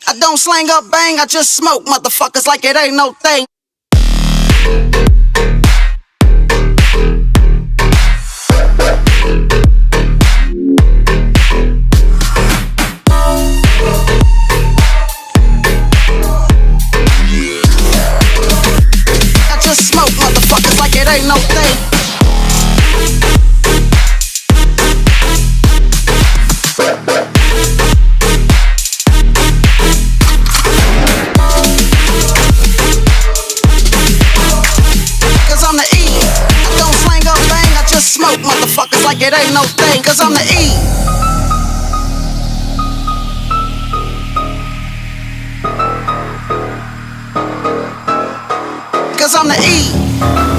I don't slang up bang, I just smoke motherfuckers like it ain't no thing. I just smoke motherfuckers like it ain't no thing. Smoke motherfuckers like it ain't no thing, cause I'm the E. Cause I'm the E.